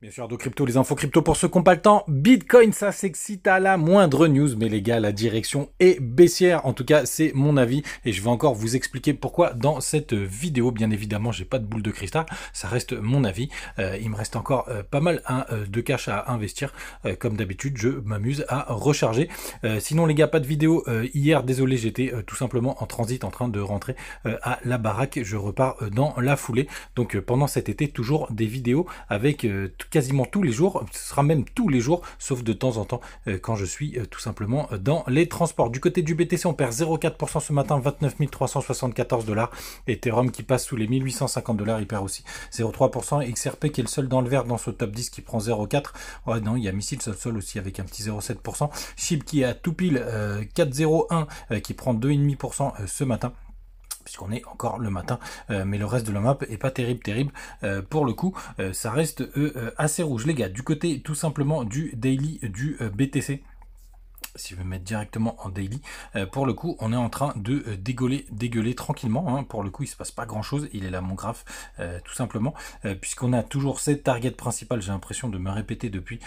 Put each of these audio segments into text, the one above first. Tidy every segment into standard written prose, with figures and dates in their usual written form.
Bien sûr, de crypto, les infos crypto pour ceux qui n'ont pas le temps. Bitcoin, ça s'excite à la moindre news, mais les gars, la direction est baissière. En tout cas, c'est mon avis et je vais encore vous expliquer pourquoi dans cette vidéo. Bien évidemment, j'ai pas de boule de cristal, ça reste mon avis. Il me reste encore pas mal de cash à investir. Comme d'habitude, je m'amuse à recharger. Sinon, les gars, pas de vidéo hier. Désolé, j'étais tout simplement en transit en train de rentrer à la baraque. Je repars dans la foulée. Donc, pendant cet été, toujours des vidéos avec quasiment tous les jours, ce sera même tous les jours, sauf de temps en temps quand je suis tout simplement dans les transports. Du côté du BTC, on perd 0,4% ce matin, 29 374 $. Ethereum qui passe sous les 1850 $, il perd aussi 0,3%. XRP qui est le seul dans le vert dans ce top 10 qui prend 0,4%. Ouais, non, il y a Missile Sol aussi avec un petit 0,7%. SHIB qui est à tout pile 4,01 qui prend 2,5% ce matin, puisqu'on est encore le matin, mais le reste de la map est pas terrible, pour le coup, ça reste assez rouge. Les gars, du côté tout simplement du daily du BTC, si je vais mettre directement en daily, pour le coup, on est en train de dégueuler tranquillement, hein. Pour le coup, il se passe pas grand chose, il est là mon graphe, tout simplement, puisqu'on a toujours cette target principale, j'ai l'impression de me répéter depuis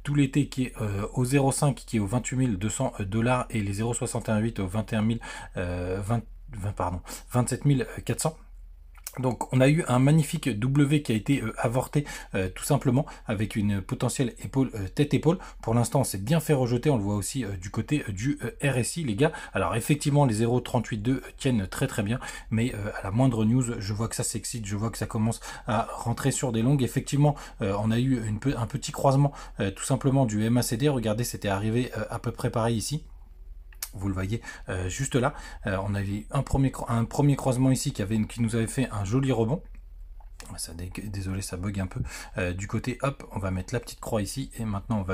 tout l'été, qui est au 0,5, qui est au 28 200 $, et les 0,618 au 27 400. Donc on a eu un magnifique W qui a été avorté tout simplement avec une potentielle épaule tête-épaule. Pour l'instant on s'est bien fait rejeter, on le voit aussi du côté du RSI les gars. Alors effectivement les 0,382 tiennent très bien, mais à la moindre news je vois que ça s'excite, je vois que ça commence à rentrer sur des longues. Effectivement on a eu un petit croisement tout simplement du MACD, regardez c'était arrivé à peu près pareil ici. Vous le voyez juste là, on avait un premier croisement ici qui nous avait fait un joli rebond. Désolé, ça bug un peu. Du côté, hop, on va mettre la petite croix ici et maintenant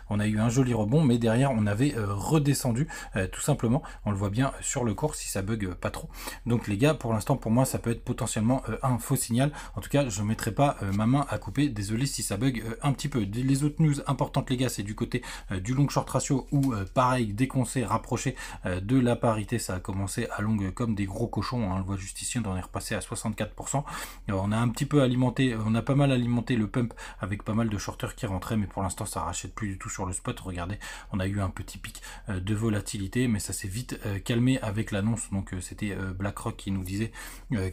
on a eu un joli rebond, mais derrière on avait redescendu tout simplement. On le voit bien sur le cours si ça bug pas trop. Donc les gars, pour l'instant, pour moi, ça peut être potentiellement un faux signal. En tout cas, je ne mettrai pas ma main à couper. Désolé si ça bug un petit peu. Les autres news importantes, les gars, c'est du côté du long short ratio où pareil, dès qu'on s'est rapproché de la parité, ça a commencé à long comme des gros cochons. Hein, on le voit juste ici, on est repassé à 64%. On a un petit peu alimenté, on a pas mal alimenté le pump avec pas mal de shorters qui rentraient, mais pour l'instant ça rachète plus du tout sur le spot. Regardez, on a eu un petit pic de volatilité, mais ça s'est vite calmé avec l'annonce. Donc c'était BlackRock qui nous disait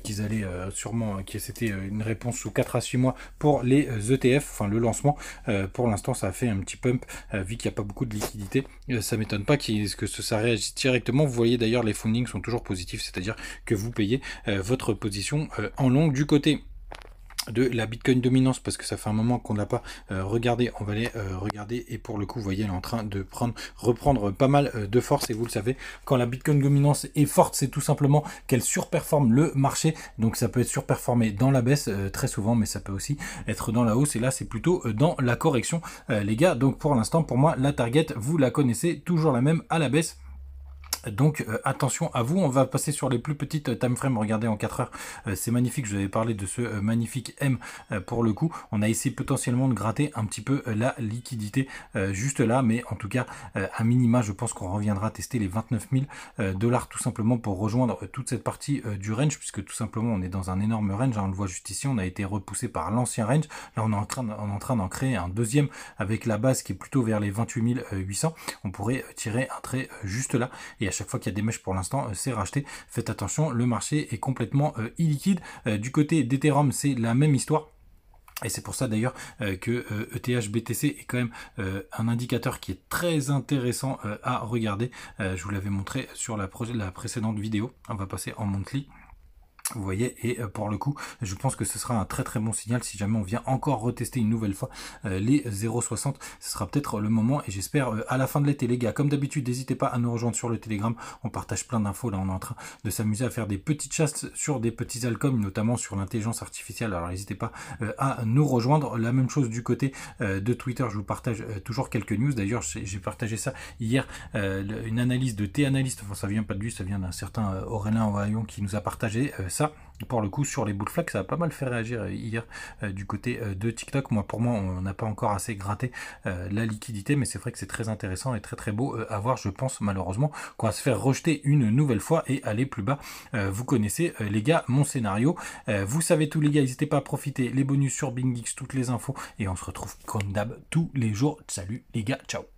qu'ils allaient sûrement, que c'était une réponse sous 4 à 6 mois pour les ETF, enfin le lancement. Pour l'instant ça a fait un petit pump, vu qu'il n'y a pas beaucoup de liquidité, ça m'étonne pas que ça réagisse directement. Vous voyez d'ailleurs les fundings sont toujours positifs, c'est-à-dire que vous payez votre position en long. Du côté de la Bitcoin dominance, parce que ça fait un moment qu'on ne l'a pas regardé, on va aller regarder, et pour le coup vous voyez elle est en train de reprendre pas mal de force. Et vous le savez, quand la Bitcoin dominance est forte, c'est tout simplement qu'elle surperforme le marché. Donc ça peut être surperformé dans la baisse très souvent, mais ça peut aussi être dans la hausse, et là c'est plutôt dans la correction les gars. Donc pour l'instant, pour moi, la target, vous la connaissez, toujours la même à la baisse. Donc attention à vous. On va passer sur les plus petites time frame. Regardez en 4 heures, c'est magnifique. Je vous avais parlé de ce magnifique M pour le coup. On a essayé potentiellement de gratter un petit peu la liquidité juste là, mais en tout cas à minima, je pense qu'on reviendra tester les 29 000 $ tout simplement pour rejoindre toute cette partie du range, puisque tout simplement on est dans un énorme range. Hein, on le voit juste ici, on a été repoussé par l'ancien range. Là on est en train d'en créer un deuxième avec la base qui est plutôt vers les 28 800. On pourrait tirer un trait juste là, et à chaque fois qu'il y a des mèches, pour l'instant c'est racheté. Faites attention, le marché est complètement illiquide. Du côté d'Ethereum, c'est la même histoire. Et c'est pour ça d'ailleurs que ETH BTC est quand même un indicateur qui est très intéressant à regarder. Je vous l'avais montré sur la précédente vidéo. On va passer en monthly. Vous voyez, et pour le coup, je pense que ce sera un très bon signal si jamais on vient encore retester une nouvelle fois les 0,60. Ce sera peut-être le moment, et j'espère à la fin de l'été les gars. Comme d'habitude, n'hésitez pas à nous rejoindre sur le Telegram, on partage plein d'infos. Là on est en train de s'amuser à faire des petites chasses sur des petits altcoins, notamment sur l'intelligence artificielle. Alors n'hésitez pas à nous rejoindre. La même chose du côté de Twitter, je vous partage toujours quelques news. D'ailleurs j'ai partagé ça hier, une analyse de T-Analyst, enfin ça vient pas de lui, ça vient d'un certain Aurélien Ohaillon qui nous a partagé ça, pour le coup, sur les boules flaques, ça a pas mal fait réagir hier du côté de TikTok. Pour moi, on n'a pas encore assez gratté la liquidité, mais c'est vrai que c'est très intéressant et très très beau à voir. Je pense malheureusement qu'on va se faire rejeter une nouvelle fois et aller plus bas. Vous connaissez les gars mon scénario. Vous savez tout les gars, n'hésitez pas à profiter. Les bonus sur BingX, toutes les infos, et on se retrouve comme d'hab tous les jours. Salut les gars, ciao.